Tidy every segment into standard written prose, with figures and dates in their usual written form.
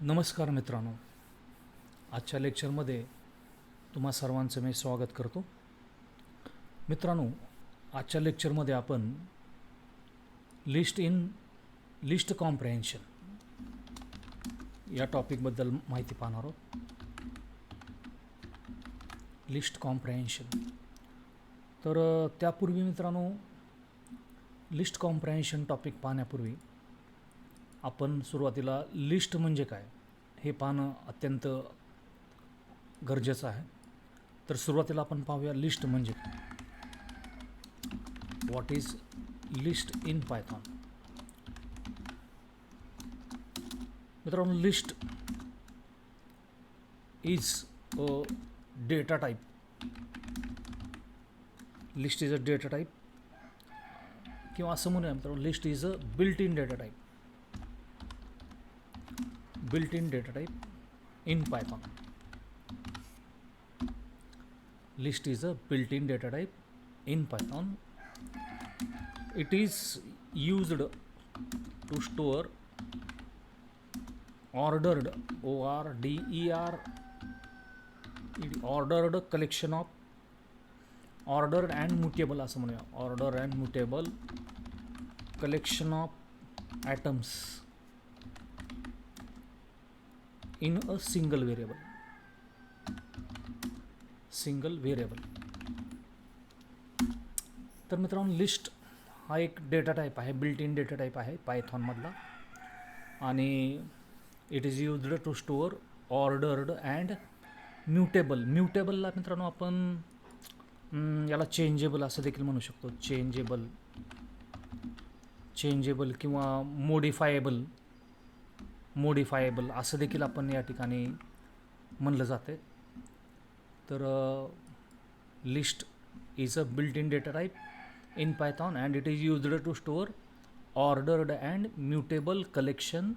नमस्कार मित्रांनो, आजच्या लेक्चरमध्ये तुम्हा सर्वांचं मी स्वागत करतो. मित्रांनो, आजच्या लेक्चरमध्ये आपण लिस्ट कॉम्प्रेहेन्शन या टॉपिकबद्दल माहिती पाहणार आहोत. लिस्ट कॉम्प्रेहेन्शन. तर त्यापूर्वी मित्रांनो, लिस्ट कॉम्प्रेहेन्शन टॉपिक पाहण्यापूर्वी आपण सुरुवातीला लिस्ट म्हणजे काय हे पाहणं अत्यंत गरजेचं आहे. तर सुरुवातीला आपण पाहूया लिस्ट म्हणजे काय. What is list in Python. मित्रांनो, list is a data type. List is a data type किंवा असं म्हणूया मित्रांनो, list is a built in data type. built-in data type in Python. List is a built-in data type in Python. It is used to store ordered ordered collection of ordered and mutable असं म्हणूया, ordered and mutable collection of atoms in a single variable. तर मित्रांनो, list हा एक data type आहे, built in data type आहे पायथॉनमधला, आणि it is used to store ordered and mutable. म्युटेबलला मित्रांनो आपण याला चेंजेबल असं देखील म्हणू शकतो. चेंजेबल किंवा मोडिफायेबल असं देखील आपण या ठिकाणी म्हणलं जाते. तर list is a built in data type in Python and it is used to store ordered and mutable collection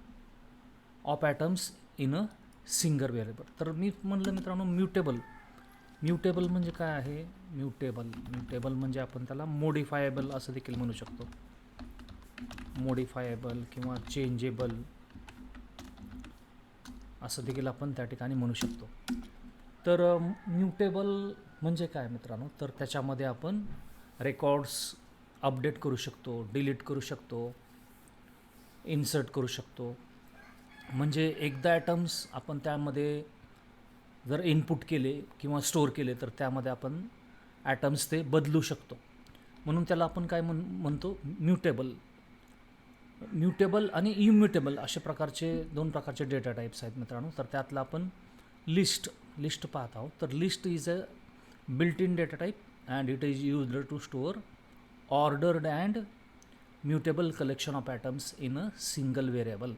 of atoms in a single variable. तर मी म्हणलं मित्रांनो, म्युटेबल म्हणजे काय आहे. म्युटेबल म्हणजे आपण त्याला मोडिफायेबल असं देखील म्हणू शकतो. मोडिफायेबल किंवा चेंजेबल असं देखील आपण त्या ठिकाणी म्हणू शकतो. तर म्युटेबल म्हणजे काय मित्रांनो, तर त्याच्यामध्ये आपण रेकॉर्ड्स अपडेट करू शकतो, डिलीट करू शकतो, इन्सर्ट करू शकतो. म्हणजे एकदा ॲटम्स आपण त्यामध्ये जर इनपुट केले किंवा स्टोअर केले तर त्यामध्ये आपण ॲटम्स ते बदलू शकतो. म्हणून त्याला आपण काय म्हणतो, म्युटेबल आणि इम्युटेबल अशा प्रकारचे दोन प्रकारचे डेटा टाईप्स आहेत मित्रांनो. तर त्यातला आपण लिस्ट पाहत आहोत. तर list is a built in data type and it is used to store ordered and mutable collection of atoms in a single variable.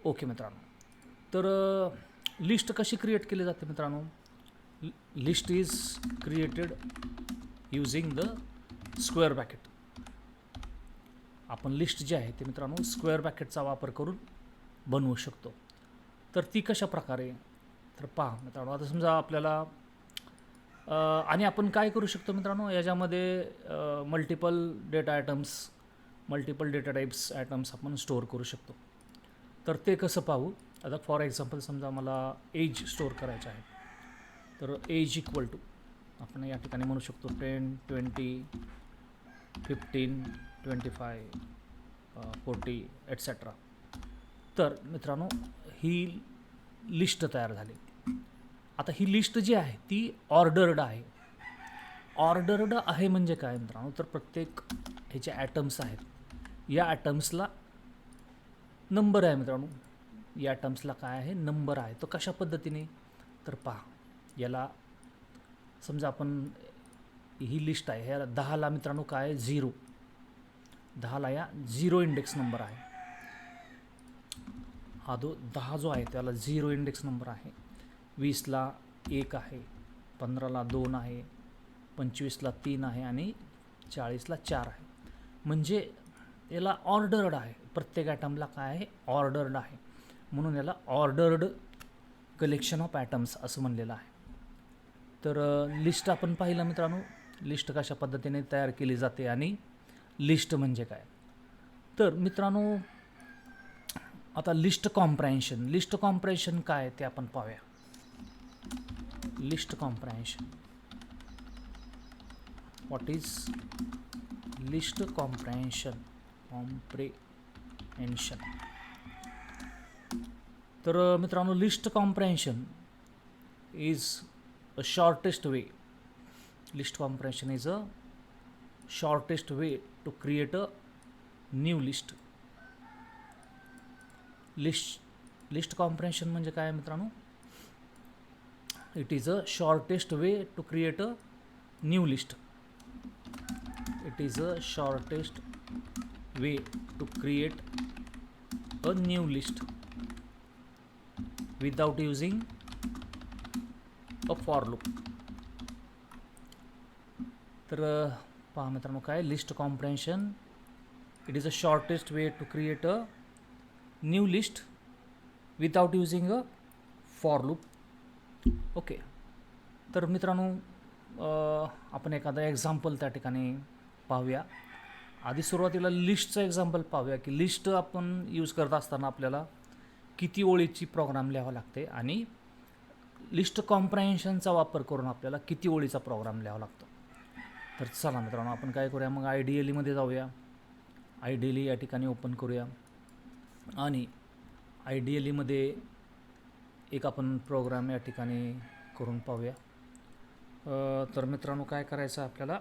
Okay मित्रांनो, तर लिस्ट कशी क्रिएट केली जाते मित्रांनो. List is created using the square bracket. आपण list जी आहे ते मित्रांनो स्क्वेअर ब्रॅकेटचा वापर करून बनवू शकतो. तर ती कशा प्रकारे, तर पहा मित्रांनो, आता समजा आपल्याला आणि आपण काय करू शकतो मित्रांनो, याच्यामध्ये मल्टिपल डेटा टाईप्स ॲटम्स आपण स्टोअर करू शकतो. तर ते कसं पाहू. आता फॉर एक्झाम्पल समजा मला एज स्टोअर करायचं आहे. तर एज इक्वल टू आपण या ठिकाणी म्हणू शकतो 10, 20, 15, 25, 40 एट्सेट्रा. तर मित्रांनो, ही लिस्ट तयार झाली. आता ही लिस्ट जी आहे ती ऑर्डर्ड आहे. ऑर्डर्ड आहे म्हणजे काय मित्रांनो, तर प्रत्येक हे जे ॲटम्स आहेत या ॲटम्सला नंबर आहे मित्रांनो. या ॲटम्सला काय आहे, नंबर आहे. तो कशा पद्धतीने, तर पहा, याला समजा आपण ही लिस्ट आहे, ह्या 10ला मित्रांनो काय आहे, 0. 10ला या 0 इंडेक्स नंबर आहे. हा 10 जो आहे त्याला 0 इंडेक्स नंबर आहे. 20ला 1 आहे, 15ला 2 आहे, 25ला 3 आहे आणि 40ला 4 आहे. म्हणजे याला ऑर्डर्ड आहे. प्रत्येक ॲटमला काय आहे, ऑर्डर्ड आहे. म्हणून याला ऑर्डर्ड कलेक्शन ऑफ ॲटम्स असं म्हणलेलं आहे. तर लिस्ट आपण पाहिलं मित्रांनो, लिस्ट कशा पद्धतीने तयार केली जाते आणि लिस्ट म्हणजे काय. तर मित्रांनो, आता लिस्ट कॉम्प्रेन्शन काय ते आपण पाहूया. List comprehension, what is list comprehension. तर मित्रांनो, list comprehension is a shortest way. List comprehension is a shortest way to create a new list. List comprehension म्हणजे काय मित्रांनो? It is a shortest way to create a new list. It is a shortest way to create a new list without using a for loop. तर पहा मित्रांनो, काय list comprehension, it is a shortest way to create a new list without using a for loop. Okay. तर मित्रांनो, आपण एखादा example त्या ठिकाणी पाहूया. आधी सुरुवातीला लिस्टचं एक्झाम्पल पाहूया की लिस्ट आपण यूज करत असताना आपल्याला किती ओळीची प्रोग्राम लिहावा लागते आणि लिस्ट कॉम्प्रेन्शनचा वापर करून आपल्याला किती ओळीचा प्रोग्राम लिहावा लागतो. तर चला मित्रांनो, आपण काय करूया, मग IDLEमध्ये जाऊया. IDLE या ठिकाणी ओपन करूया आणि IDLEमध्ये एक आपण प्रोग्राम या ठिकाणी करून पाहूया. तर मित्रांनो, काय करायचं, आपल्याला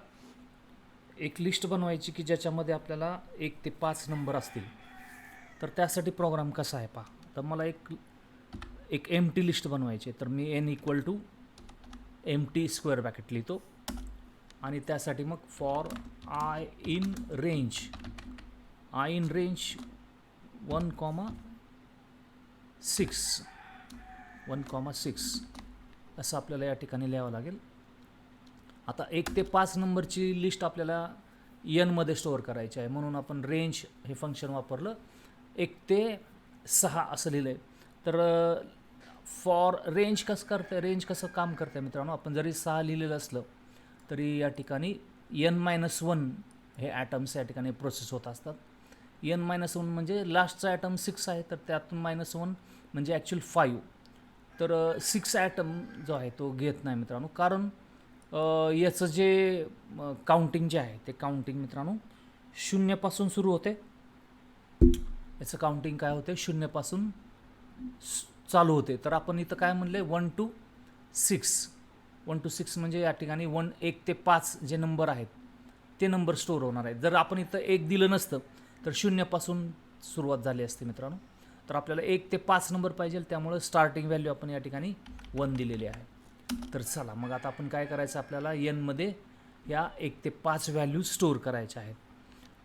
एक लिस्ट बनवायची की ज्याच्यामध्ये आपल्याला 1 ते 5 नंबर असतील. तर त्यासाठी प्रोग्राम कसा आहे पहा. तर मला एक एम्प्टी लिस्ट बनवायची आहे. तर मी n = एम्प्टी स्क्वेअर ब्रॅकेट लिहितो आणि त्यासाठी मग फॉर i in range 1,6 असं आपल्याला या ठिकाणी लिहावं लागेल. आता 1 ते 5 नंबरची लिस्ट आपल्याला मध्ये स्टोअर करायची आहे, म्हणून आपण रेंज हे फंक्शन वापरलं. 1 ते 6 असं लिहिलं आहे. तर फॉर रेंज कसं काम करतं मित्रांनो, आपण जरी 6 लिहिलेलं असलं तरी या ठिकाणी n-1 हे ॲटम्स या ठिकाणी प्रोसेस होत असतात. n-1 म्हणजे लास्टचा ॲटम 6 आहे, तर त्यातून -1 म्हणजे ॲक्च्युअल 5. तर 6 ॲटम जो आहे तो घेत नाही मित्रांनो, कारण याचं जे काउंटिंग जे आहे ते काउंटिंग मित्रांनो 0 पासून सुरू होते. याचं काउंटिंग काय होते, 0 पासून चालू होते. तर आपण इथं काय म्हणले, 1 to 6 म्हणजे या ठिकाणी 1 ते 5 जे नंबर आहेत ते नंबर स्टोअर होणार आहेत. जर आपण इथं 1 दिलं नसतं तर 0 पासून सुरुवात झाली असते मित्रांनो. तर आपल्याला 1 ते 5 नंबर पाहिजे, त्यामुळे स्टार्टिंग व्हॅल्यू आपण या ठिकाणी 1 दिलेली आहे. तर चला मग आता आपण काय करायचं, आपल्याला मध्ये या 1 ते 5 व्हॅल्यू स्टोअर करायच्या आहेत.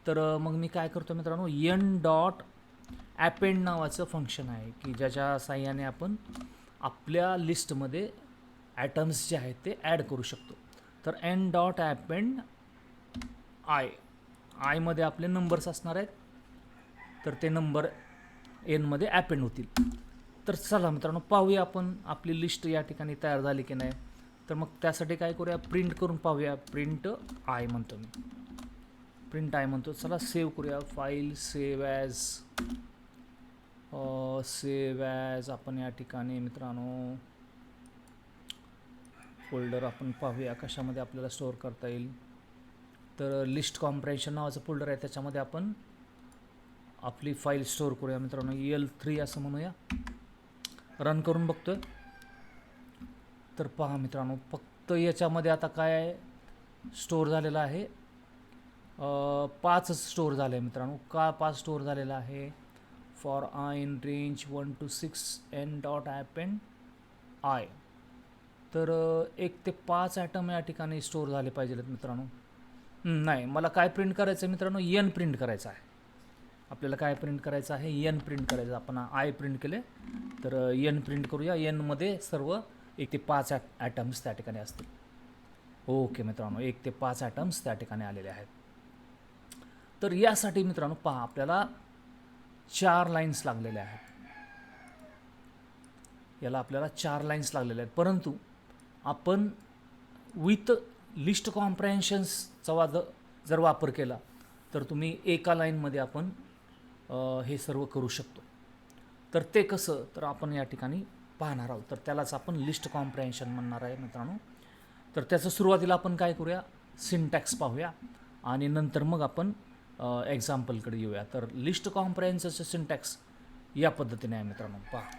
तर मग मी काय करतो मित्रांनो, n.append नावाचं फंक्शन आहे की ज्याच्या साहाय्याने आपण आपल्या लिस्टमध्ये ॲटम्स जे आहेत ते ॲड करू शकतो. तर n.append i मध्ये आपले नंबर्स असणार आहेत, तर ते नंबर मध्ये ॲपेंड होतील. तर चला मित्रांनो, पाहूया आपण आपली लिस्ट या ठिकाणी तयार झाली की नाही. तर मग त्यासाठी काय करूया, प्रिंट करून पाहूया. प्रिंट आय म्हणतो. चला सेव्ह करूया फाईल. सेव्ह ॲज आपण या ठिकाणी मित्रांनो फोल्डर आपण पाहूया कशामध्ये आपल्याला स्टोअर करता येईल. तर लिस्ट कॉम्प्रेन्शन नावाचं फोल्डर आहे, त्याच्यामध्ये आपण आपली फाईल स्टोअर करूया मित्रांनो. L3 असं म्हणूया. रन करून बघतोय. तर पहा मित्रांनो, फक्त याच्यामध्ये आता काय स्टोअर झालेलं आहे, 5 स्टोअर झालं आहे मित्रांनो. का 5 स्टोअर झालेलं आहे, for i in range 1 to 6 n.append i. तर 1 ते 5 ॲटम या ठिकाणी स्टोअर झाले पाहिजेत मित्रांनो. नाही, मला काय प्रिंट करायचं आहे मित्रांनो, n प्रिंट करायचं आहे. आपल्याला काय प्रिंट करायचं आहे, n प्रिंट करायचं. आपण i प्रिंट केले, तर n प्रिंट करूया. n मध्ये सर्व 1 ते 5 ॲटम्स त्या ठिकाणी असतील. ओके मित्रांनो, 1 ते 5 ॲटम्स त्या ठिकाणी आलेले आहेत. तर यासाठी मित्रांनो पहा, आपल्याला 4 लाईन्स लागलेल्या आहेत. याला आपल्याला 4 लाईन्स लागलेल्या आहेत, परंतु आपण विथ लिस्ट कॉम्प्रेन्शन्सचा जर वापर केला तर तुम्ही एका लाईनमध्ये आपण हे सर्व करू शकतो. तर ते कसं तर आपण या ठिकाणी पाहणार आहोत. तर त्यालाच आपण लिस्ट कॉम्प्रेहेन्शन म्हणणार आहे मित्रांनो. तर त्याचं सुरुवातीला आपण काय करूया, सिंटॅक्स पाहूया आणि नंतर मग आपण एक्झाम्पलकडे येऊया. तर लिस्ट कॉम्प्रेहेन्शनचं सिंटॅक्स या पद्धतीने आहे मित्रांनो. पहा,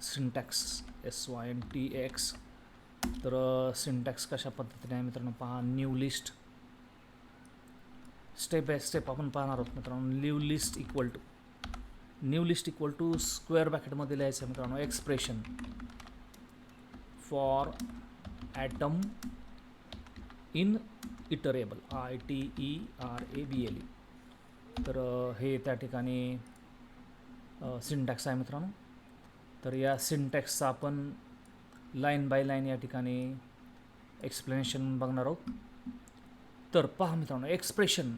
सिंटॅक्स SYNTAX. तर सिंटॅक्स कशा पद्धतीने आहे मित्रांनो पहा. New list, step by step आपण पाहणार आहोत मित्रांनो. New list equal to square ब्रॅकेटमध्ये लिहायचं आहे मित्रांनो. Expression for atom in iterable, ITERABLE. तर हे त्या ठिकाणी सिंटॅक्स आहे मित्रांनो. तर या सिंटॅक्सचा आपण लाईन बाय लाईन या ठिकाणी एक्सप्लेनेशन बघणार आहोत. तर पहा मित्रांनो, एक्सप्रेशन.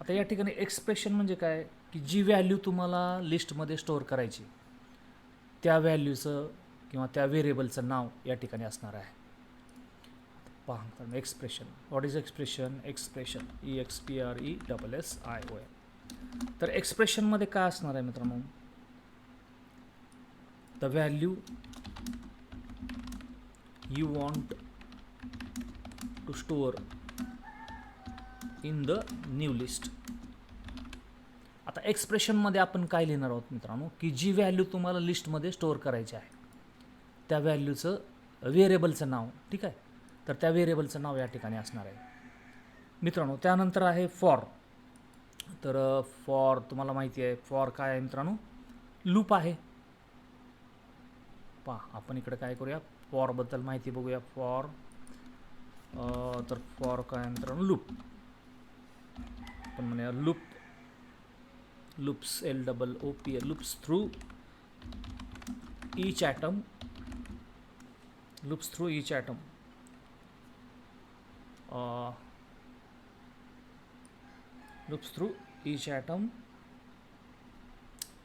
आता या ठिकाणी एक्सप्रेशन म्हणजे काय की जी व्हॅल्यू तुम्हाला लिस्टमध्ये स्टोअर करायची त्या व्हॅल्यूचं किंवा त्या व्हेरिएबलचं नाव या ठिकाणी असणार आहे. पहा मित्रांनो, expression. What is expression? Expression EXPRESSION. तर एक्सप्रेशनमध्ये काय असणार आहे मित्रांनो, the value you want to store in the new list. आता एक्सप्रेशनमध्ये आपण काय लिहिणार आहोत मित्रांनो की जी व्हॅल्यू तुम्हाला लिस्टमध्ये स्टोअर करायची आहे त्या व्हॅल्यूचं व्हेरिएबलचं नाव, ठीक आहे. तर त्या व्हेरिएबलचं नाव या ठिकाणी असणार आहे मित्रांनो. त्यानंतर आहे फॉर. तर फॉर तुम्हाला माहिती आहे, फॉर काय आहे मित्रांनो, लूप आहे. पहा आपण इकडे काय करूया, फॉरबद्दल माहिती बघूया. फॉर तर फॉर काय मित्रांनो, लूप. आपण म्हणूया loops LOOP, loops through each atom, loops through each atom, loops through each atom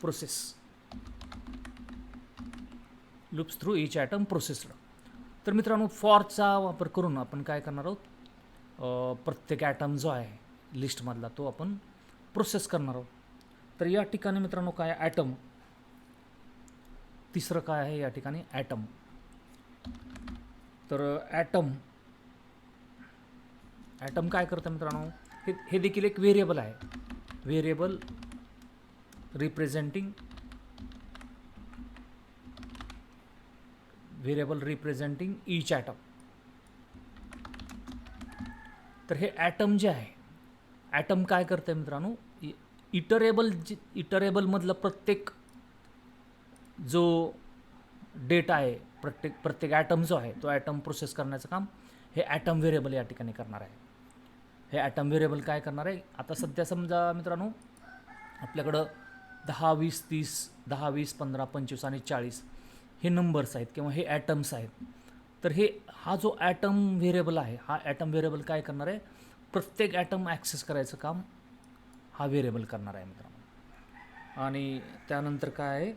process, loops through each atom processed. तर मित्रांनो, फॉरचा वापर करून आपण काय करणार आहोत, प्रत्येक ॲटम जो आहे लिस्टमधला तो आपण प्रोसेस करणार आहोत. तर या ठिकाणी मित्रांनो काय, ॲटम. तिसरं काय आहे या ठिकाणी, ॲटम. तर ॲटम काय करतं मित्रांनो, हे देखील एक व्हेरिएबल आहे. Variable representing each atom. तर हे ॲटम जे आहे, ॲटम काय करतं मित्रांनो, इटरेबलमधलं प्रत्येक जो डेटा आहे, प्रत्येक ॲटम जो आहे तो ॲटम प्रोसेस करण्याचं काम हे ॲटम व्हेरिएबल या ठिकाणी करणार आहे. हे ॲटम व्हेरिएबल काय करणार आहे, आता सध्या समजा मित्रांनो आपल्याकडं 10, 20, 30, 10, 20, 15, 25 आणि 40 हे नंबर्स आहेत किंवा हे ॲटम्स आहेत. तर हा जो ॲटम व्हेरिएबल आहे, हा ॲटम व्हेरिएबल काय करणार आहे, प्रत्येक ॲटम ॲक्सेस करायचं काम हा व्हेरिएबल करणार आहे मित्रांनो. आणि त्यानंतर काय आहे,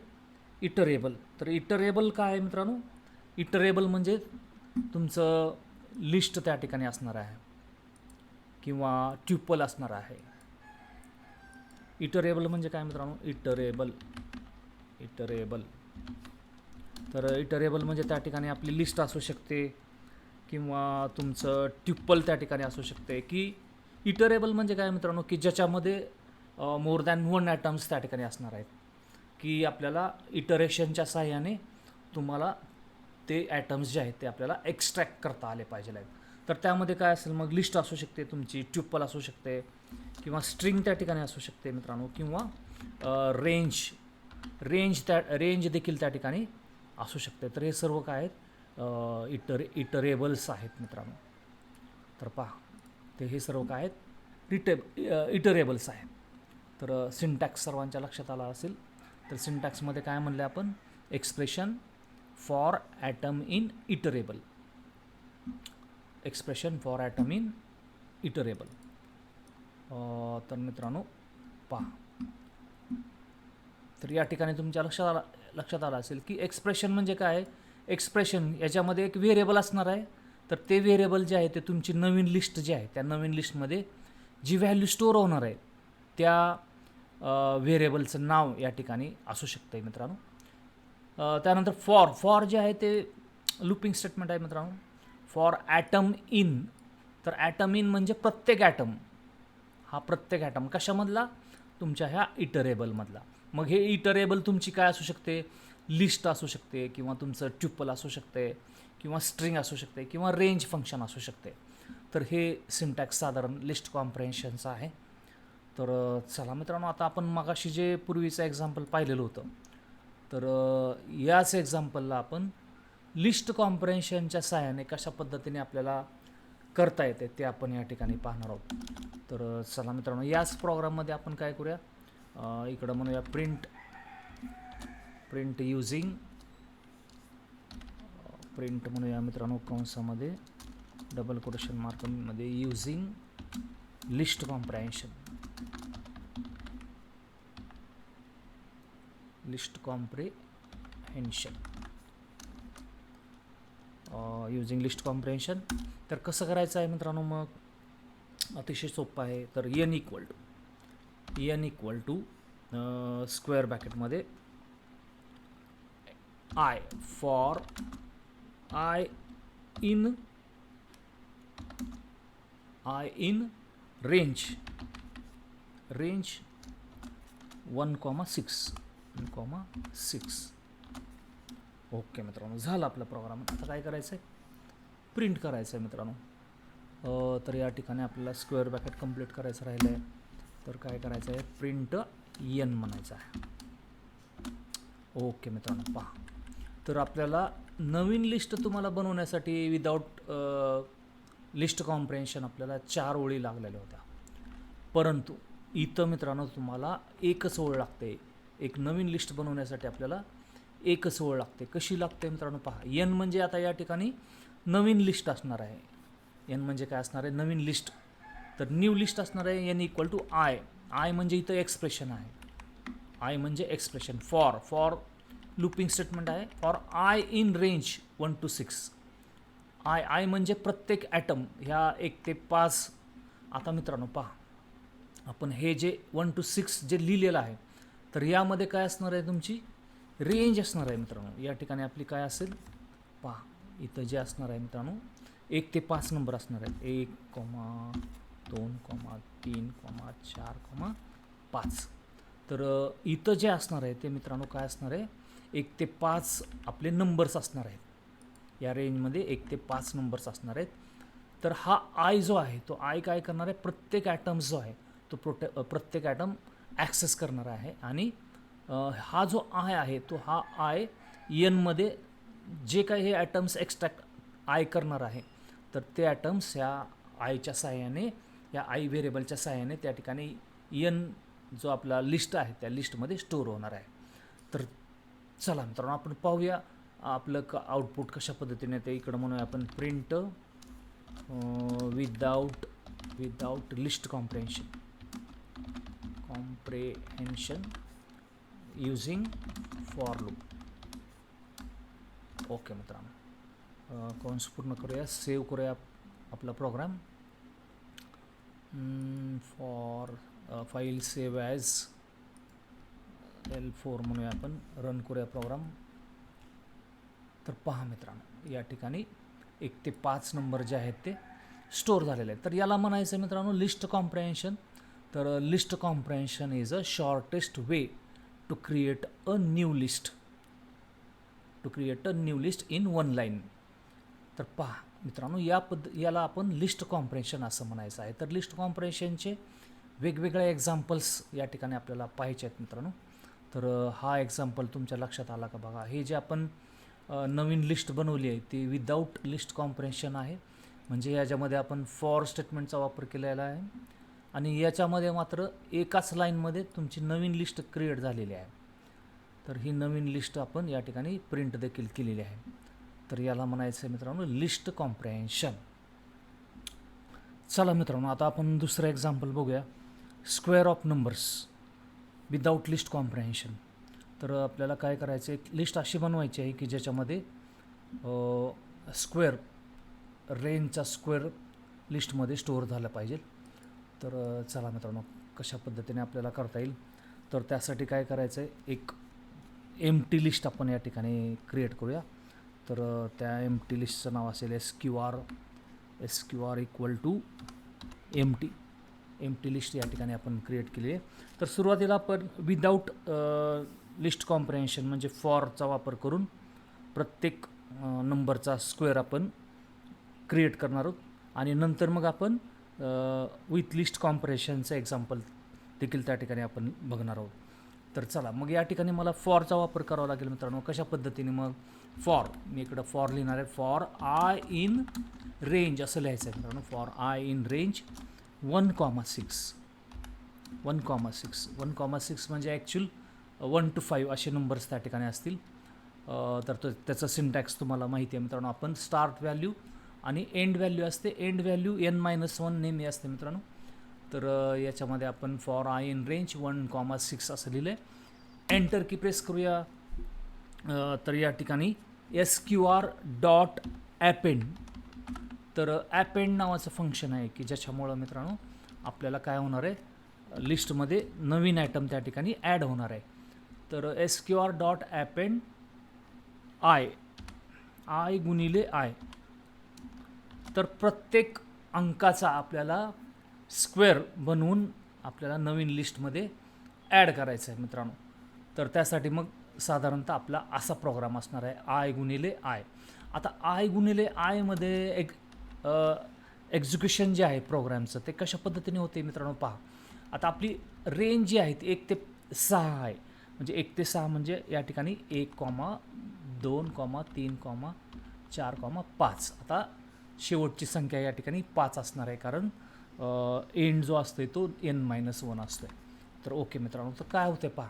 इटरेबल. तर इटरेबल काय आहे मित्रांनो, इटरेबल म्हणजे तुमचं लिस्ट त्या ठिकाणी असणार आहे किंवा ट्युपल असणार आहे. इटरेबल म्हणजे काय मित्रांनो, इटरेबल. तर इटरेबल म्हणजे त्या ठिकाणी आपली लिस्ट असू शकते किंवा तुमचं ट्युपल त्या ठिकाणी असू शकते. की इटरेबल म्हणजे काय मित्रांनो, की ज्याच्यामध्ये मोर दॅन 1 ॲटम्स त्या ठिकाणी असणार आहेत, की आपल्याला इटरेशनच्या साहाय्याने तुम्हाला ते ॲटम्स जे आहेत ते आपल्याला एक्स्ट्रॅक्ट करता आले पाहिजे आहेत. तर त्यामध्ये काय असेल मग, लिस्ट असू शकते तुमची, ट्युपल असू शकते किंवा स्ट्रिंग त्या ठिकाणी असू शकते मित्रांनो, किंवा रेंज देखील त्या ठिकाणी असू शकते. तर हे सर्व काय आहेत, इटरेबल्स आहेत मित्रांनो. तर पहा, ते हे सर्व काय आहेत, इटरेबल्स आहेत. तर सिंटॅक्स सर्वांच्या लक्षात आला असेल. तर सिंटॅक्समध्ये काय म्हणलं आपण, expression for atom in iterable, expression for atom in iterable. तर मित्रांनो पहा, तर या ठिकाणी तुमच्या लक्षात आलं असेल की एक्सप्रेशन म्हणजे काय, एक्सप्रेशन याच्यामध्ये एक व्हेरिएबल असणार आहे. तर ते व्हेरिएबल जे आहे ते तुमची नवीन लिस्ट जी आहे त्या नवीन लिस्टमध्ये जी व्हॅल्यू स्टोअर होणार आहे त्या व्हेरिएबलचं नाव या ठिकाणी असू शकतं आहे मित्रांनो. त्यानंतर फॉर जे आहे ते लूपिंग स्टेटमेंट आहे मित्रांनो. फॉर ॲटम इन, तर ॲटम इन म्हणजे प्रत्येक ॲटम, हा प्रत्येक ॲटम कशामधला, तुमच्या ह्या इटरेबलमधला. मग हे इटरेबल तुमची काय असू शकते, लिस्ट असू शकते, किंवा तुमचं ट्युपल असू शकते, किंवा स्ट्रिंग असू शकते, किंवा रेंज फंक्शन असू शकते. तर हे सिंटॅक्स साधारण लिस्ट कॉम्प्रेन्शनचं आहे. तर चला मित्रांनो, आता आपण मगाशी जे पूर्वीचं एक्झाम्पल पाहिलेलं होतं, तर याच एक्झाम्पलला आपण लिस्ट कॉम्प्रेन्शनच्या सहाय्याने कशा पद्धतीने आपल्याला करता येते ते आपण या ठिकाणी पाहणार आहोत. तर चला मित्रांनो, याच प्रोग्राममध्ये आपण काय करूया, इकडं म्हणूया प्रिंट म्हणूया मित्रांनो, कंसामध्ये डबल कोटेशन मार्कमध्ये using list comprehension. Using list comprehension. तर कसं करायचं आहे मित्रांनो, मग अतिशय सोपं आहे. तर n इक्वल टू स्क्वेअर ब्रॅकेटमध्ये I, for I in range 1,6. Okay मित्रांनो, झालं आपलं प्रोग्राम. आता काय करायचं आहे, प्रिंट करायचं आहे मित्रांनो. तर या ठिकाणी आपल्याला स्क्वेअर ब्रॅकेट कंप्लीट करायचं राहिलं आहे. तर काय करायचं आहे, प्रिंट n म्हणायचं आहे. ओके मित्रांनो, पहा. तर आपल्याला नवीन लिस्ट तुम्हाला बनवण्यासाठी विदाऊट लिस्ट कॉम्प्रेन्शन आपल्याला 4 ओळी लागलेल्या होत्या. परंतु इथं मित्रांनो तुम्हाला एकच ओळ लागते. एक नवीन लिस्ट बनवण्यासाठी आपल्याला एकच ओळ लागते. कशी लागते मित्रांनो, पहा. n म्हणजे आता या ठिकाणी नवीन लिस्ट असणार आहे. n म्हणजे काय असणार आहे, नवीन लिस्ट. तर न्यू लिस्ट असणार आहे n equal to I. I म्हणजे इथं एक्सप्रेशन आहे. आय म्हणजे एक्सप्रेशन. फॉर लूपिंग स्टेटमेंट आहे. For I in range 1 to 6. I म्हणजे प्रत्येक ॲटम, ह्या 1 ते 5. आता मित्रांनो पहा, आपण हे जे 1 to 6 जे लिहिलेलं आहे, तर यामध्ये काय असणार आहे, तुमची रेंज असणार आहे मित्रांनो. या ठिकाणी आपली काय असेल, पहा इथं जे असणार आहे मित्रांनो, 1 ते 5 नंबर असणार आहेत. 1, 2, 3, 4, 5. तर इथं जे असणार आहे ते मित्रांनो काय असणार आहे, 1 ते 5 आपले नंबर्स असणार आहेत. या रेंजमध्ये 1 ते 5 नंबर्स असणार आहेत. तर हा आय जो आहे, तो आय काय करणार आहे, प्रत्येक ॲटम्स जो आहे तो प्रत्येक ॲटम ॲक्सेस करणार आहे. आणि हा जो आय आहे, तो हा आय एनमध्ये जे काही हे ॲटम्स एक्स्ट्रॅक्ट आय करणार आहे, तर ते ॲटम्स ह्या आयच्या सहाय्याने, या आय व्हेरिएबलच्या सहाय्याने त्या ठिकाणी एन जो आपला लिस्ट आहे त्या लिस्टमध्ये स्टोअर होणार आहे. तर चला मित्रांनो, आपण पाहूया आपलं आउटपुट कशा पद्धतीने ते. इकडं म्हणूया आपण print without list comprehension using for loop. Okay मित्रांनो, कंस पूर्ण करूया, सेव्ह करूया आपला program. For file save as L4 म्हणूया आपण, रन करूया प्रोग्राम. तर पहा मित्रांनो, या ठिकाणी 1 ते 5 नंबर जे आहेत ते स्टोअर झालेले आहेत. तर याला म्हणायचं मित्रांनो लिस्ट कॉम्प्रेन्शन. तर list comprehension is a shortest way to create a new list in one line. तर पहा मित्रांनो, याला आपण लिस्ट कॉम्प्रेन्शन असं म्हणायचं आहे. तर लिस्ट कॉम्प्रेन्शनचे वेगवेगळे एक्झाम्पल्स या ठिकाणी आपल्याला पाहायचे आहेत मित्रांनो. तर हा एक्झाम्पल तुमच्या लक्षात आला का बघा. हे जे आपण नवीन लिस्ट बनवली आहे ती विदाऊट लिस्ट कॉम्प्रेन्शन आहे. म्हणजे याच्यामध्ये आपण फॉर स्टेटमेंटचा वापर केलेला आहे आणि याच्यामध्ये मात्र एकाच लाईनमध्ये तुमची नवीन लिस्ट क्रिएट झालेली आहे. तर ही नवीन लिस्ट आपण या ठिकाणी प्रिंट देखील केलेली आहे. तर याला म्हणायचं आहे मित्रांनो लिस्ट कॉम्प्रेन्शन. चला मित्रांनो, आता आपण दुसरं एक्झाम्पल बघूया, square of numbers without list comprehension. तर आपल्याला काय करायचं आहे, एक लिस्ट अशी बनवायची आहे की ज्याच्यामध्ये स्क्वेअर, रेंजचा स्क्वेअर लिस्टमध्ये स्टोअर झालं पाहिजे. तर चला मित्रांनो, कशा पद्धतीने आपल्याला करता येईल. तर त्यासाठी काय करायचं आहे, एक एम्प्टी लिस्ट आपण या ठिकाणी क्रिएट करूया. तर त्या एम्प्टी लिस्टचं नाव असेल SQR equal to empty list या ठिकाणी आपण क्रिएट केली आहे. तर सुरुवातीला आपण विदाऊट लिस्ट कॉम्प्रेन्शन म्हणजे फॉरचा वापर करून प्रत्येक नंबरचा स्क्वेअर आपण क्रिएट करणार आहोत आणि नंतर मग आपण विथ लिस्ट कॉम्प्रेशनचं एक्झाम्पल देखील त्या ठिकाणी आपण बघणार आहोत. तर चला मग या ठिकाणी मला फॉरचा वापर करावा लागेल मित्रांनो. कशा पद्धतीने मग फॉर, मी इकडं फॉर लिहिणार आहे. फॉर आय इन रेंज असं लिहायचं आहे मित्रांनो. फॉर आय इन रेंज 1,6 म्हणजे ॲक्च्युअल 1 to 5 असे नंबर्स त्या ठिकाणी असतील. तर त्याचं सिंटॅक्स तुम्हाला माहिती आहे मित्रांनो. आपण स्टार्ट व्हॅल्यू आणि एंड व्हॅल्यू असते. एंड व्हॅल्यू n-1 नेहमी असते मित्रांनो. तर याच्यामध्ये आपण फॉर आय इन रेंज 1,6 असं लिहिलं आहे. एंटर की प्रेस करूया. तर या ठिकाणी SQR डॉट ॲपेंड, तर ॲपेंड नावाचं फंक्शन आहे की ज्याच्यामुळं मित्रांनो आपल्याला काय होणार आहे, लिस्टमध्ये नवीन ॲटम त्या ठिकाणी ॲड होणार आहे. तर SQR डॉट ॲपेंड आय गुणिले आय. तर प्रत्येक अंकाचा आपल्याला स्क्वेअर बनवून आपल्याला नवीन लिस्टमध्ये ॲड करायचं आहे मित्रांनो. तर त्यासाठी मग साधारणतः आपला असा प्रोग्राम असणार आहे, आय गुणिले आय. आता आय गुणिले आयमध्ये एक्झिक्युशन जे आहे प्रोग्रामचं ते कशा पद्धतीने होते मित्रांनो पहा. आता आपली रेंज जी आहे ती 1 ते 6 आहे. म्हणजे 1 ते 6 म्हणजे या ठिकाणी 1, 2, 3, 4, 5. आता शेवटची संख्या या ठिकाणी 5 असणार आहे कारण एंड जो असतो तो n-1 असतो. तर ओके मित्रांनो, तर काय होते पहा.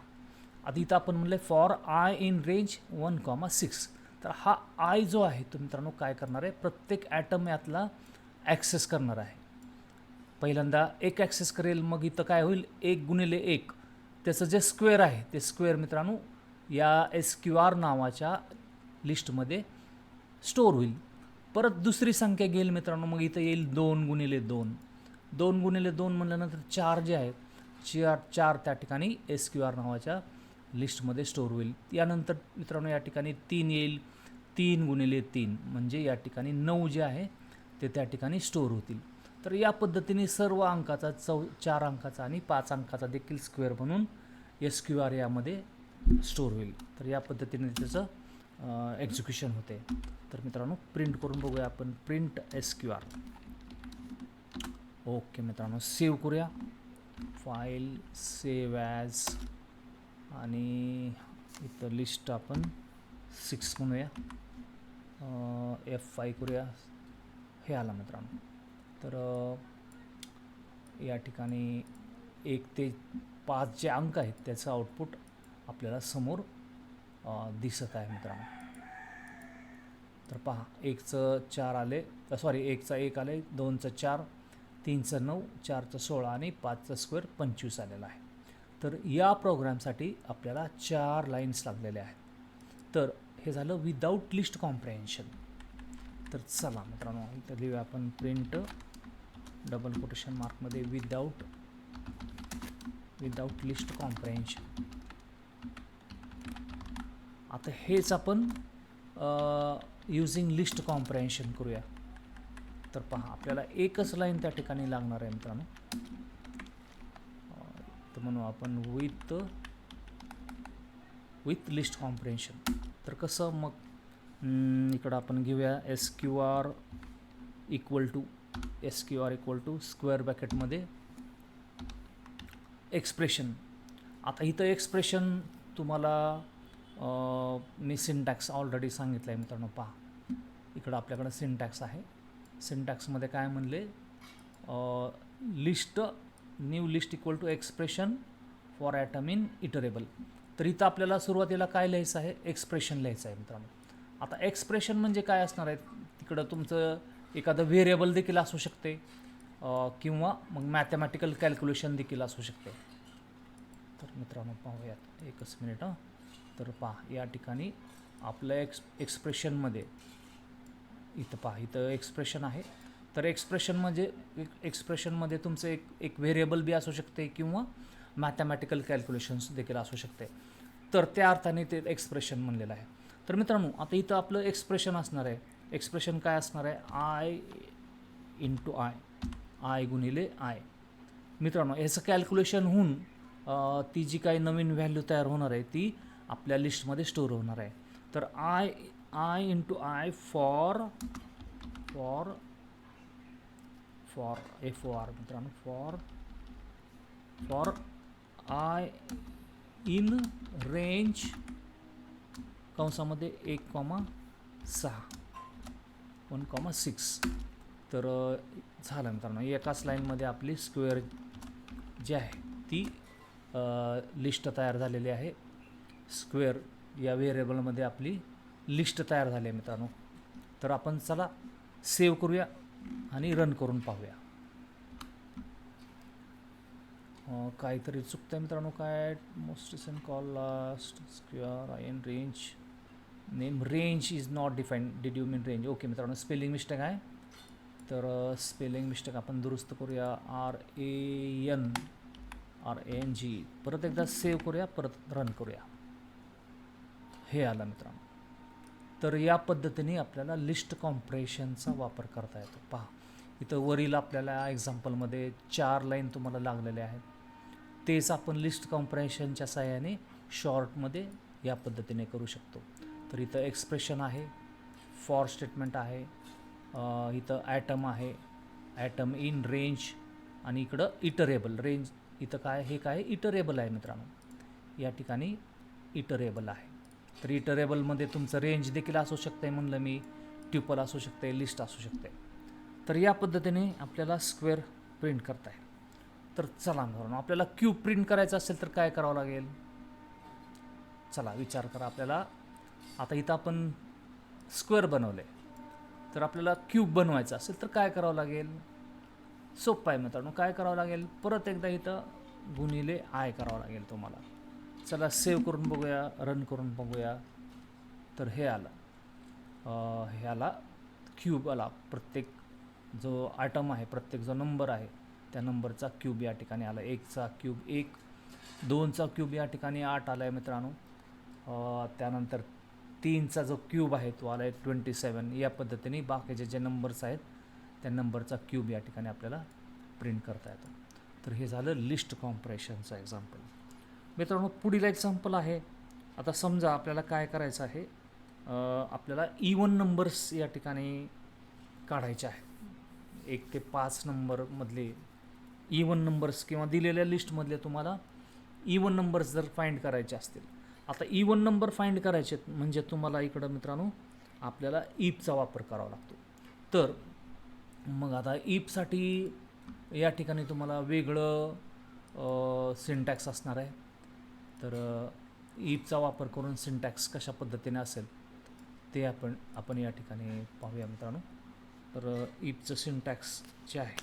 आता इथं आपण म्हणलं फॉर आय इन रेंज 1,6. तर हा आय जो आहे तो मित्रांनो काय करणार आहे, प्रत्येक ॲटम यातला ॲक्सेस करणार आहे. पहिल्यांदा एक ॲक्सेस करेल, मग इथं काय होईल 1 गुणिले 1 त्याचं जे स्क्वेअर आहे ते स्क्वेअर मित्रांनो या SQR नावाच्या लिस्टमध्ये स्टोअर होईल. परत दुसरी संख्या घेईल मित्रांनो, मग इथं येईल 2 गुणिले 2. 2 गुणिले 2 म्हणल्यानंतर 4 जे आहेत 4 त्या ठिकाणी SQR नावाच्या लिस्टमध्ये स्टोअर होईल. यानंतर मित्रांनो या ठिकाणी 3 येईल. 3 गुणिले 3 म्हणजे या ठिकाणी 9 जे आहे ते त्या ठिकाणी स्टोअर होतील. तर या पद्धतीने सर्व अंकाचा 4 अंकाचा आणि 5 अंकाचा देखील स्क्वेअर बनून SQR यामध्ये स्टोअर होईल. तर या पद्धतीने त्याचं एक्झिक्युशन होते. तर मित्रांनो प्रिंट करून बघूया आपण. Print SQR. ओके मित्रांनो, सेव्ह करूया. फाईल सेव्ह ॲज आणि इथं लिस्ट आपण 6 म्हणूया. F5 करूया. हे आला मित्रांनो. तर या ठिकाणी 1 ते 5 जे अंक आहेत त्याचं आउटपुट आपल्याला समोर दिसत आहे मित्रांनो. तर पहा 1चं 4 आले, 1चं 1 आले, 2चं 4, 3चं 9, 4चं 16 आणि 5चं स्क्वेअर 25 आलेला आहे. तर या प्रोग्रामसाठी आपल्याला 4 लाईन्स लागलेल्या आहेत. तर हे झालं विदाऊट लिस्ट कॉम्प्रेन्शन. तर चला मित्रांनो इथं लिहूया आपण प्रिंट डबल कोटेशन मार्कमध्ये विदाऊट लिस्ट कॉम्प्रेन्शन. आता हेच आपण युजिंग लिस्ट कॉम्प्रेन्शन करूया. तर पहा आपल्याला एकच लाईन त्या ठिकाणी लागणार आहे मित्रांनो. तर म्हणू आपण विथ लिस्ट कॉम्प्रेन्शन. तर कसं मग इकडं आपण घेऊया SQR इक्वल टू स्क्वेअर ब्रॅकेटमध्ये एक्सप्रेशन. आता इथं एक्सप्रेशन तुम्हाला मी सिंटॅक्स ऑलरेडी सांगितलं आहे मित्रांनो. पहा इकडं आपल्याकडं सिंटॅक्स आहे. सिंटॅक्समध्ये काय म्हणले, new list equal to expression for atom in iterable. तर इथं आपल्याला सुरुवातीला काय लिहायचं आहे, एक्सप्रेशन लिहायचं आहे मित्रांनो. आता एक्सप्रेशन म्हणजे काय असणार आहे, तिकडं तुमचं एखादं व्हेरिएबल देखील असू शकते किंवा मग मॅथमॅटिकल कॅल्क्युलेशन देखील असू शकते. तर मित्रांनो पाहूयात एकच मिनिट. तर पहा या ठिकाणी आपल्या एक्सप्रेशनमध्ये इथं पहा इथं एक्सप्रेशन आहे. तर एक्सप्रेशनमध्ये तुमचं एक व्हेरिएबल बी असू शकते किंवा मॅथमॅटिकल कॅल्क्युलेशन्स देखील असू शकते. तर त्या अर्थाने ते एक्सप्रेशन म्हणलेलं आहे. तर मित्रांनो, आता इथं आपलं एक्सप्रेशन असणार आहे. एक्सप्रेशन काय असणार आहे? आय इंटू आय गुणिले आय. मित्रांनो, ह्याचं कॅल्क्युलेशन होऊन ती जी काही नवीन व्हॅल्यू तयार होणार आहे ती आपल्या लिस्टमध्ये स्टोअर होणार आहे. तर I into I for FOR मित्रांनो, फॉर आय इन रेंज कंसामध्ये 1,6 1,6. तर झालं मित्रांनो, एकाच लाईनमध्ये आपली स्क्वेअर जी आहे ती लिस्ट तयार झालेली आहे. स्क्वेअर या व्हेरिएबलमध्ये आपली लिस्ट तयार झाली आहे मित्रांनो. तर आपण चला सेव्ह करूया आणि रन करून पाहूया. काहीतरी चुकतं आहे मित्रांनो. काय most recent call last square I in range name range is not defined. Did you mean range? Okay मित्रांनो, स्पेलिंग मिस्टेक आहे. तर स्पेलिंग मिस्टेक आपण दुरुस्त करूया. RANG. परत एकदा सेव्ह करूया, परत रन करूया. हे आलं मित्रांनो. तर या पद्धतीने आपल्याला लिस्ट कॉम्प्रेशनचा वापर करता येतो. पहा, इथं वरील आपल्याला एक्झाम्पलमध्ये 4 लाईन तुम्हाला लागलेल्या आहेत. तेच आपण लिस्ट कॉम्प्रेशनच्या साहाय्याने शॉर्टमध्ये या पद्धतीने करू शकतो. तर इथं एक्सप्रेशन आहे, फॉर स्टेटमेंट आहे, इथं ॲटम आहे, ॲटम इन रेंज, आणि इकडं इटरेबल. रेंज इथं काय, हे काय इटरेबल आहे मित्रांनो. या ठिकाणी इटरेबल आहे. तर इटरेबलमध्ये तुमचं रेंज देखील असू शकते म्हणलं मी, ट्युपल असू शकते, लिस्ट असू शकते. तर या पद्धतीने आपल्याला स्क्वेअर प्रिंट करता येईल. तर चला मित्रांनो, आपल्याला क्यूब प्रिंट करायचं असेल तर काय करावं लागेल? चला विचार करा. आपल्याला आता इथं आपण स्क्वेअर बनवले, तर आपल्याला क्यूब बनवायचं असेल तर काय करावं लागेल? सोपं आहे मित्रांनो. काय करावं लागेल? परत एकदा इथं गुणिले आय करावं लागेल तुम्हाला. चला सेव्ह करून बघूया, रन करून बघूया. तर हे आलं, ह्याला क्यूब आला. प्रत्येक जो आयटम आहे, प्रत्येक जो नंबर आहे त्या नंबरचा क्यूब या ठिकाणी आला. 1चा क्यूब 1, 2चा क्यूब या ठिकाणी 8 आला आहे मित्रांनो. त्यानंतर 3चा जो क्यूब आहे तो आला आहे 27. या पद्धतीने बाकीचे जे नंबर्स आहेत त्या नंबरचा क्यूब या ठिकाणी आपल्याला प्रिंट करता येतो. तर हे झालं लिस्ट कॉम्प्रेशनचं एक्झाम्पल. मित्रांनो, पुढील एक्झाम्पल आहे. आता समजा आपल्याला काय करायचं आहे, आपल्याला इवन नंबर्स या ठिकाणी काढायचे आहे. 1 ते 5 नंबरमधले इवन नंबर्स किंवा दिलेल्या लिस्टमधले तुम्हाला इवन नंबर्स जर फाइंड करायचे असतील. आता इवन नंबर फाइंड करायचे म्हणजे तुम्हाला इकडं मित्रांनो आपल्याला इफचा वापर करावा लागतो. तर मग आता इफसाठी या ठिकाणी तुम्हाला वेगळं सिंटॅक्स असणार आहे. तर इफचा वापर करून सिंटॅक्स कशा पद्धतीने असेल ते आपण या ठिकाणी पाहूया मित्रांनो. तर इफचं सिंटॅक्स जे आहे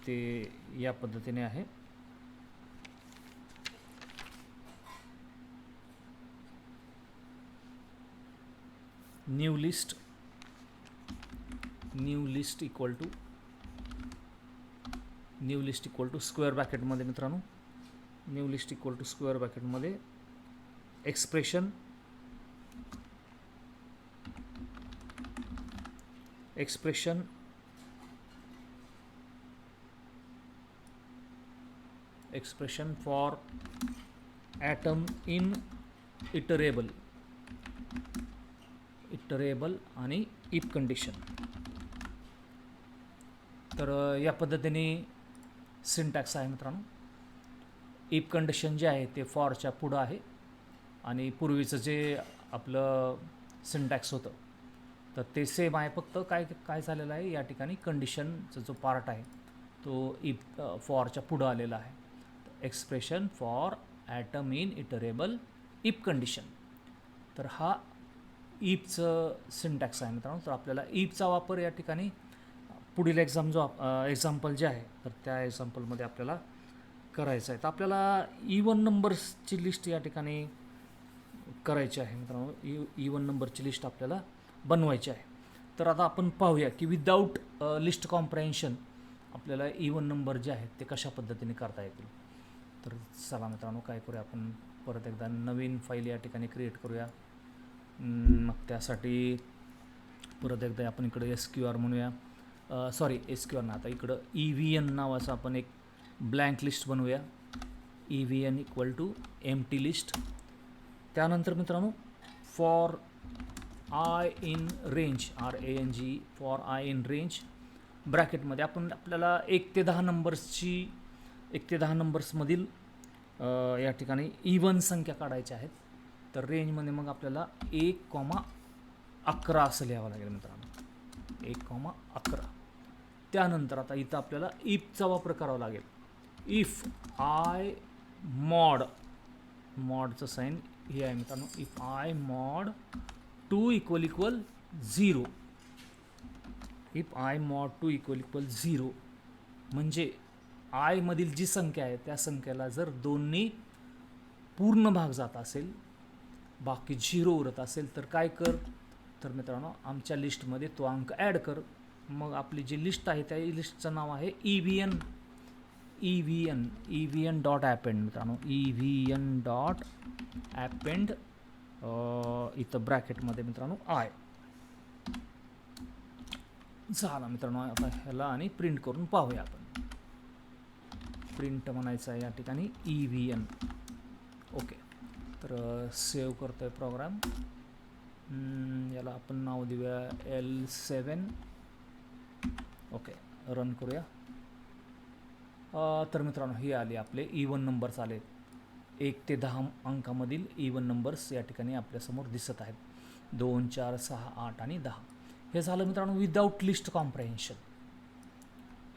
ते या पद्धतीने आहे. New list equal to square ब्रॅकेटमध्ये मित्रांनो, new list equal to square ब्रॅकेटमध्ये expression for atom in iterable आणि इफ कंडिशन. तर या पद्धतीने सिंटॅक्स आहे मित्रांनो. इफ कंडिशन जे आहे ते फॉरच्या पुढं आहे आणि पूर्वीचं जे आपलं सिंटॅक्स होतं तर ते सेम आहे. फक्त काय झालेलं आहे, या ठिकाणी कंडिशनचा जो पार्ट आहे तो इफ फॉरच्या पुढं आलेला आहे. Expression for atom in iterable if condition. तर हा इफचं सिंटॅक्स आहे मित्रांनो. तर आपल्याला इफचा वापर या ठिकाणी पुढील एक्झाम्पल जे आहे तर त्या एक्झाम्पलमध्ये आपल्याला करायचं आहे. तर आपल्याला इवन नंबर्सची लिस्ट या ठिकाणी करायची आहे मित्रांनो. इवन नंबरची लिस्ट आपल्याला बनवायची आहे. तर आता आपण पाहूया की विदाऊट लिस्ट कॉम्प्रेन्शन आपल्याला इवन नंबर जे आहेत ते कशा पद्धतीने करता येतील. तर चला मित्रांनो काय करूया, आपण परत एकदा नवीन फाईल या ठिकाणी क्रिएट करूया. मग त्यासाठी परत एकदा आपण इकडे SQR म्हणूया, सॉरी SQR ना, आता इकडं EVN नावाचं आपण एक ब्लँक लिस्ट बनवूया. EVN equal to empty list. त्यानंतर मित्रांनो for I in range, RANG, for I in range ब्रॅकेटमध्ये आपल्याला 1 ते 10 नंबर्समधील या ठिकाणी इवन संख्या काढायच्या आहेत. तर रेंजमध्ये मग आपल्याला 1,11 असं लिहावं लागेल मित्रांनो, 1,11. त्यानंतर आता इथं आपल्याला इफचा वापर करावा लागेल. इफ आय मॉडचं साईन हे आहे मित्रांनो, if I mod 2 equal 0, if I mod 2 equal 0 म्हणजे आय मधील जी संख्या आहे त्या संख्येला जर 2नी पूर्ण भाग जात असेल, बाकी 0 उरत असेल, तर काय कर, तर मित्रांनो आमच्या लिस्टमध्ये तो अंक ॲड कर. मग आपली जी लिस्ट आहे त्या लिस्टचं नाव आहे EVN डॉट ॲपेंड मित्रांनो, EVN डॉट ॲपेंड इथं ब्रॅकेटमध्ये मित्रांनो आय. झाला मित्रांनो. आता ह्याला आणि प्रिंट करून पाहूया आपण. प्रिंट म्हणायचं आहे या ठिकाणी EVN. ओके, तर सेव्ह करतो आहे प्रोग्राम. याला आपण नाव देऊया L7. ओके, रन करूया. तर मित्रांनो हे आले आपले इवन नंबर्स आले. 1 ते 10 अंकामधील इवन नंबर्स या ठिकाणी आपल्यासमोर दिसत आहेत. 2, 4, 6, 8 आणि 10. हे झालं मित्रांनो विदाऊट लिस्ट कॉम्प्रेहेन्शन.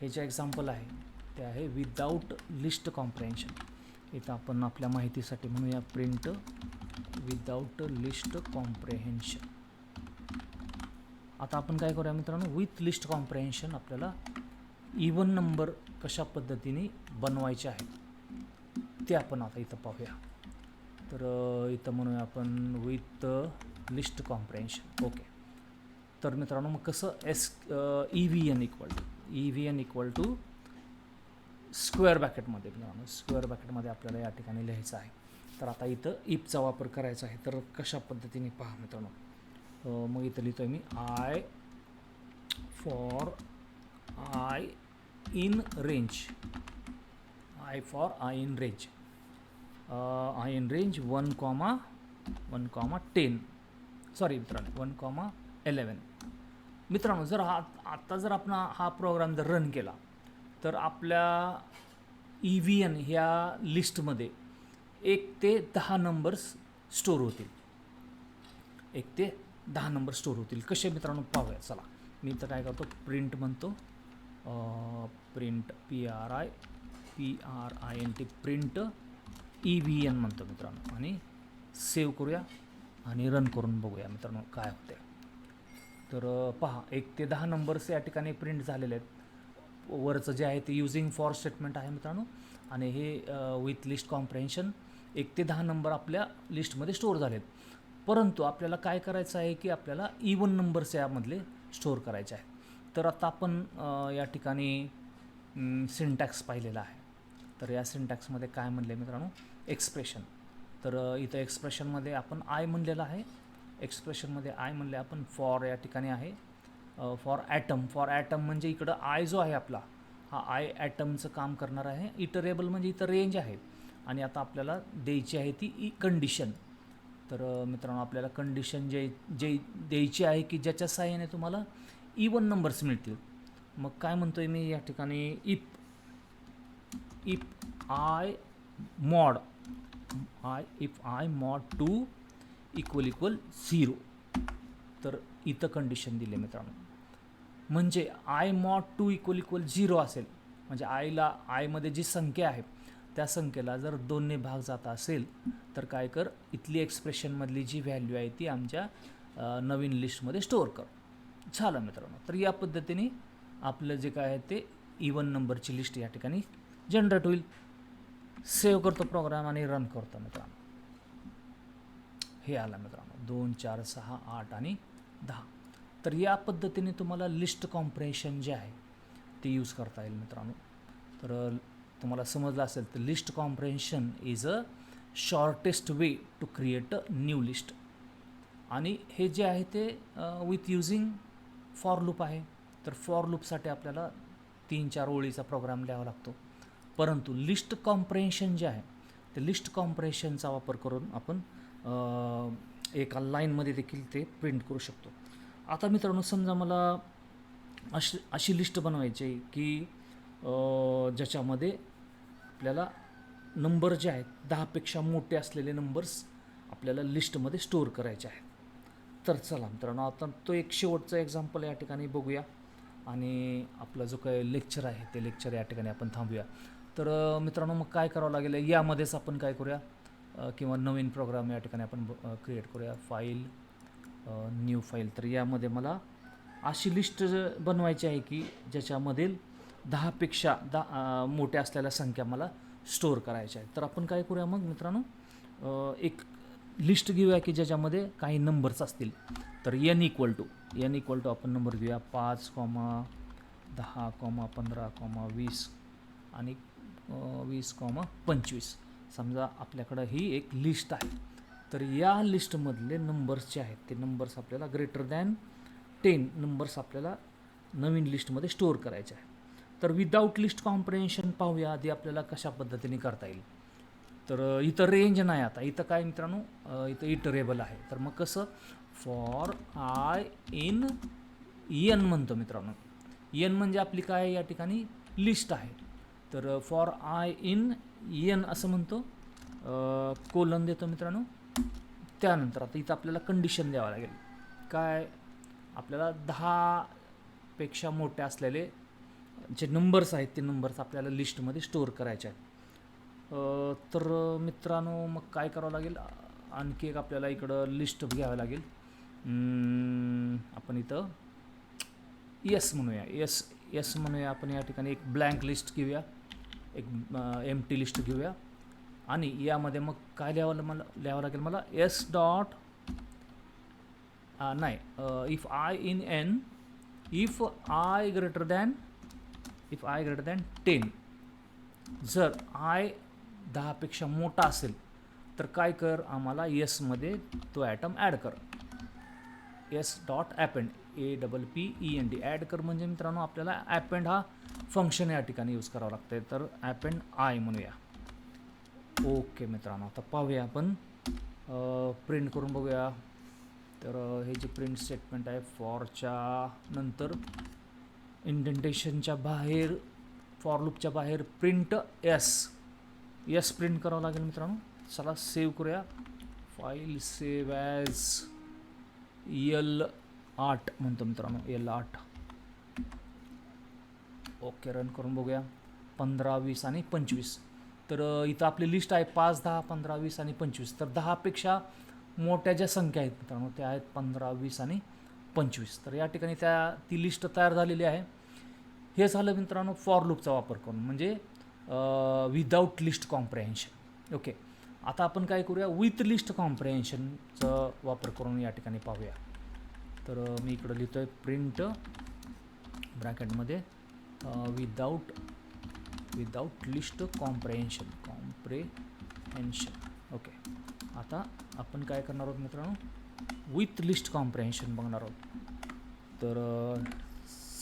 हे जे एक्झाम्पल आहे ते आहे विदाऊट लिस्ट कॉम्प्रेहेन्शन. इथं आपण आपल्या माहितीसाठी म्हणूया प्रिंट विदाऊट लिस्ट कॉम्प्रेहेन्शन. आता आपण काय करूया मित्रांनो, विथ लिस्ट कॉम्प्रेहेन्शन आपल्याला इवन नंबर कशा पद्धतीने बनवायचे आहेत ते आपण आता इथं पाहूया. तर इथं म्हणूया आपण विथ लिस्ट कॉम्प्रेहेन्शन. ओके, तर मित्रांनो मग कसं EVN इक्वल टू स्क्वेअर ब्रॅकेटमध्ये मित्रांनो, स्क्वेअर ब्रॅकेटमध्ये आपल्याला या ठिकाणी लिहायचं आहे. तर आता इथं इफचा वापर करायचा आहे. तर कशा पद्धतीने पहा मित्रांनो, मग इथं लिहितो मी i for I in range, i for I in range, i in range 1,10, sorry मित्रांनो 1,11. मित्रांनो जर आता जर आपण हा प्रोग्राम जर रन केला तर आपल्या EVN ह्या लिस्टमध्ये 1 ते 10 नंबर्स स्टोर होतील. 1 ते 10 नंबर स्टोर होतील. कसे मित्रांनो पाहूया. चला मी इथं काय करतो, प्रिंट म्हणतो, प्रिंट PRINT प्रिंट EVN म्हणतो मित्रांनो, आणि सेव्ह करूया आणि रन करून बघूया मित्रांनो काय होते. तर पहा 1 ते 10 नंबर्स या ठिकाणी प्रिंट झालेले आहेत. वरचं जे आहे ते युजिंग फॉर स्टेटमेंट आहे मित्रांनो, आणि हे विथ लिस्ट कॉम्प्रेहेन्शन 1 ते 10 नंबर आपल्या लिस्टमध्ये स्टोअर झालेत. परंतु आपल्याला काय करायचं आहे की आपल्याला इवन नंबर्स यामधले स्टोअर करायचे आहेत. तर आता आपण या ठिकाणी सिंटॅक्स पाहिलेला आहे. तर या सिंटॅक्समध्ये काय म्हणले मित्रांनो, एक्सप्रेशन. तर इथं एक्सप्रेशनमध्ये आपण आय म्हणलेलं आहे. एक्सप्रेशनमध्ये आय म्हणले आपण फॉर या ठिकाणी आहे फॉर ॲटम. फॉर ॲटम म्हणजे इकडं आय जो आहे आपला, हा आय ॲटमचं काम करणार आहे. इटरेबल म्हणजे इथं रेंज आहे, आणि आता आपल्याला द्यायची आहे ती कंडिशन. तर मित्रांनो आपल्याला कंडिशन जे द्यायची आहे की ज्याच्या साहाय्याने तुम्हाला इवन नंबर्स मिळतील. मग काय म्हणतो आहे मी या ठिकाणी, इफ आय मॉड 2 इक्वल 0. तर इथं कंडिशन दिले मित्रांनो, म्हणजे आय मॉड 2 इक्वल 0 असेल म्हणजे आयमध्ये जी संख्या आहे त्या संख्येला जर 2ने भाग जात असेल तर काय कर, इथली एक्सप्रेशनमधली जी व्हॅल्यू आहे ती आमच्या नवीन लिस्टमध्ये स्टोअर कर. झालं मित्रांनो. तर या पद्धतीने आपलं जे काय आहे ते इवन नंबरची लिस्ट या ठिकाणी जनरेट होईल. सेव्ह करतो प्रोग्राम आणि रन करतो मित्रांनो. हे आलं मित्रांनो 2, 4, 6, 8 आणि 10. तर या पद्धतीने तुम्हाला लिस्ट कॉम्प्रेहेन्शन जे आहे ते यूज करता येईल मित्रांनो. तुम्हाला समजलं असेल तर list comprehension is a shortest way to create a new list. आणि हे जे आहे ते विथ युजिंग फॉर लूप आहे. तर फॉर लूपसाठी आपल्याला 3-4 ओळीचा प्रोग्राम लिहावा लागतो. परंतु लिस्ट कॉम्प्रेन्शन जे आहे ते लिस्ट कॉम्प्रेन्शनचा वापर करून आपण एका लाईनमध्ये देखील ते प्रिंट करू शकतो. आता मित्रांनो, समजा मला अशी लिस्ट बनवायची आहे की ज्याच्यामध्ये आपल्याला नंबर जे आहेत 10पेक्षा मोठे असलेले नंबर्स आपल्याला लिस्टमध्ये स्टोअर करायचे आहेत. तर चला मित्रांनो, आता तो एक शेवटचा एक्झाम्पल या ठिकाणी बघूया आणि आपला जो काही लेक्चर आहे ते लेक्चर या ठिकाणी आपण थांबूया. तर मित्रांनो, मग काय करावं लागेल, यामध्येच आपण काय करूया किंवा नवीन प्रोग्राम या ठिकाणी आपण क्रिएट करूया. File, new file. तर यामध्ये मला अशी लिस्ट बनवायची आहे की ज्याच्यामधील 10पेक्षा मोठ्या असलेल्या संख्या मला स्टोअर करायच्या आहेत. तर आपण काय करूया मग मित्रांनो, एक लिस्ट घेऊया की ज्याच्यामध्ये काही नंबर्स असतील. तर n इक्वल टू आपण नंबर घेऊया 5, 10, 15, 20 आणि 20, 25. समजा आपल्याकडं ही एक लिस्ट आहे. तर या लिस्टमधले नंबर्स जे आहेत ते नंबर्स आपल्याला ग्रेटर दॅन 10 नंबर्स आपल्याला नवीन लिस्टमध्ये स्टोअर करायचे आहे. तर विदाऊट लिस्ट कॉम्प्रेन्शन पाहूया आधी आपल्याला कशा पद्धतीने करता येईल. तर इथं रेंज नाही, आता इथं काय मित्रांनो, इथं इटरेबल आहे. तर मग कसं, फॉर आय इन n म्हणतो मित्रांनो. n म्हणजे आपली काय या ठिकाणी लिस्ट आहे. तर फॉर आय इन n असं म्हणतो, कोलन देतो मित्रांनो. त्यानंतर आता इथं आपल्याला कंडिशन द्यावं लागेल. काय, आपल्याला 10पेक्षा मोठे असलेले जे नंबर्स आहेत ते नंबर्स आपल्याला लिस्टमध्ये स्टोअर करायचे आहेत. तर मित्रांनो, मग काय करावं लागेल, आणखी एक आपल्याला इकडं लिस्ट घ्यावं लागेल. आपण इथं यस म्हणूया, यस म्हणूया. आपण या ठिकाणी एक ब्लँक लिस्ट घेऊया, एक एम्प्टी लिस्ट घेऊया आणि यामध्ये मग काय लिहावं लागेल मला, एस डॉट नाही, if I in n, if I greater than 10, जर आय 10पेक्षा मोठा असेल तर काय कर, आम्हाला यसमध्ये तो ॲटम ॲड कर. एस डॉट ॲपेंड, APPEND ॲड कर म्हणजे मित्रांनो आपल्याला ॲपेंड हा फंक्शन या ठिकाणी यूज करावं लागतं. तर ॲपेंड आय म्हणूया. ओके मित्रांनो, आता पाहूया आपण प्रिंट करून बघूया. तर हे जे प्रिंट स्टेटमेंट आहे, फॉरच्या नंतर इंडेंटेशनच्या बाहेर, फॉर लूपच्या बाहेर प्रिंट यस प्रिंट करावं लागेल मित्रांनो. चला सेव्ह करूया. फाईल सेव्ह ॲज L8 म्हणतो मित्रांनो, L8. ओके, रन करून बघूया. 15, 20 आणि 25. तर इथं आपली लिस्ट आहे 5, 10, 15, 20 आणि 25. तर 10पेक्षा मोठ्या ज्या संख्या आहेत मित्रांनो त्या आहेत 15, 20 आणि 25. तर या ठिकाणी ती लिस्ट तयार झालेली आहे. हे झालं मित्रांनो फॉर लूपचा वापर करून, म्हणजे विदाऊट लिस्ट कॉम्प्रेन्शन. ओके, आता आपण काय करूया, विथ लिस्ट कॉम्प्रेन्शनचा वापर करून या ठिकाणी पाहूया. तर मी इकडं लिहितो आहे प्रिंट ब्रॅकेटमध्ये विदाऊट लिस्ट कॉम्प्रेन्शन. ओके, आता आपण काय करणार आहोत मित्रांनो, विथ लिस्ट कॉम्प्रेन्शन बघणार आहोत. तर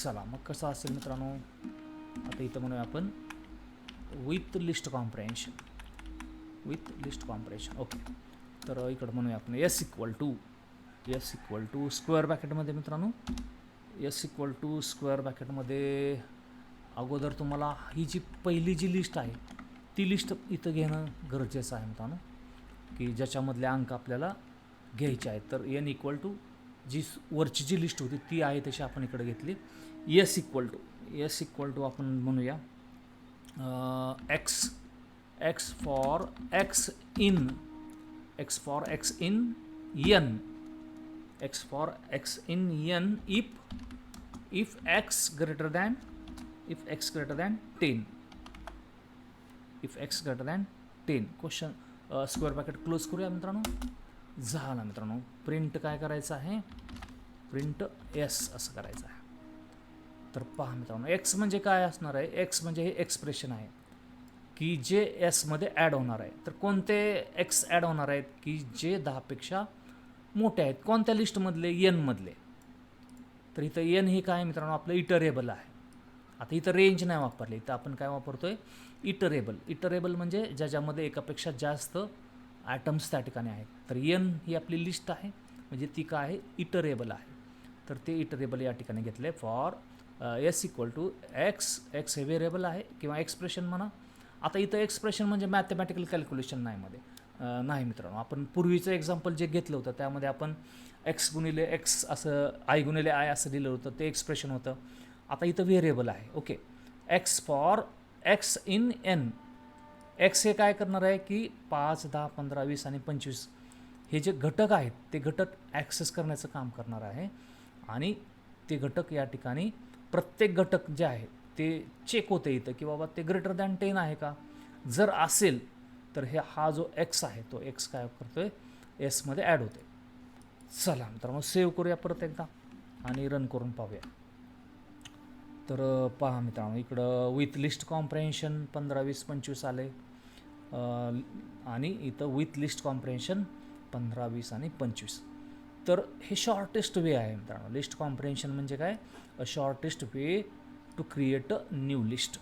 चला मग कसं असेल मित्रांनो, आता इथं म्हणूया आपण विथ लिस्ट कॉम्प्रेन्शन. ओके, तर इकडं म्हणूया आपण एस इक्वल टू स्क्वेअर ब्रॅकेटमध्ये मित्रांनो, एस इक्वल टू स्क्वेअर ब्रॅकेटमध्ये अगोदर तुम्हाला ही जी पहिली जी लिस्ट आहे ती लिस्ट इथं घेणं गरजेचं आहे मित्रांनो, की ज्याच्यामधले अंक आपल्याला घ्यायचे आहेत. तर n इक्वल टू जी वरची जी लिस्ट होती ती आहे तशी आपण इकडे घेतली. एस इक्वल टू आपण म्हणूया x for x in n if x greater than 10. Question square bracket close करूया मित्रांनो. झाला मित्रांनो, प्रिंट काय करायचं आहे, प्रिंट एस असं करायचं आहे. तर पहा मित्रांनो, एक्स म्हणजे काय असणार आहे, एक्स म्हणजे हे एक्सप्रेशन आहे. की जे एसमध्ये ॲड होणार आहे. तर कोणते एक्स ॲड होणार आहेत की जे 10पेक्षा मोठे आहेत. कोणत्या लिस्टमधले? एनमधले. तर इथं एन हे काय मित्रांनो आपलं इटरेबल आहे. आता इथं रेंज नाही वापरली, इथं आपण काय वापरतोय? इटरेबल. इटरेबल म्हणजे ज्याच्यामध्ये एकापेक्षा जास्त ॲटम्स त्या ठिकाणी आहेत. तर एन ही आपली लिस्ट आहे, म्हणजे ती काय आहे? इटरेबल आहे. तर ते इटरेबल या ठिकाणी घेतले for s equal to x. X हे व्हेरिएबल आहे किंवा एक्सप्रेशन म्हणा. आता इथं एक्सप्रेशन म्हणजे मॅथमॅटिकल कॅल्क्युलेशन नाही मध्ये नाही मित्रांनो. आपण पूर्वीचं एक्झाम्पल जे घेतलं होतं त्यामध्ये आपण एक्स गुणिले एक्स असं, आय गुणिले आय असं लिहिलं होतं, ते एक्सप्रेशन होतं. आता इथं व्हेरिएबल आहे. Okay, x for x in an. X हे काय करणार आहे की 5, 10, 15, 20 आणि 25 हे जे घटक आहेत ते घटक ॲक्सेस करण्याचं काम करणार आहे. आणि ते घटक या ठिकाणी प्रत्येक घटक जे आहे ते चेक होते इथं की बाबा ते ग्रेटर दॅन 10 आहे का. जर असेल तर हा जो एक्स आहे तो एक्स काय करतोय? एसमध्ये ॲड होते. चला मित्रांनो सेव्ह करूया परत एकदा आणि रन करून पाहूया. तर पहा मित्रांनो इकडं विथ लिस्ट कॉम्प्रेन्शन 15, 20, 25 आले आणि इथं विथ लिस्ट कॉम्प्रेन्शन 15, 20 आणि 25. तर हे शॉर्टेस्ट वे आहे मित्रांनो. लिस्ट कॉम्प्रेन्शन म्हणजे काय? A shortest way to create a new list.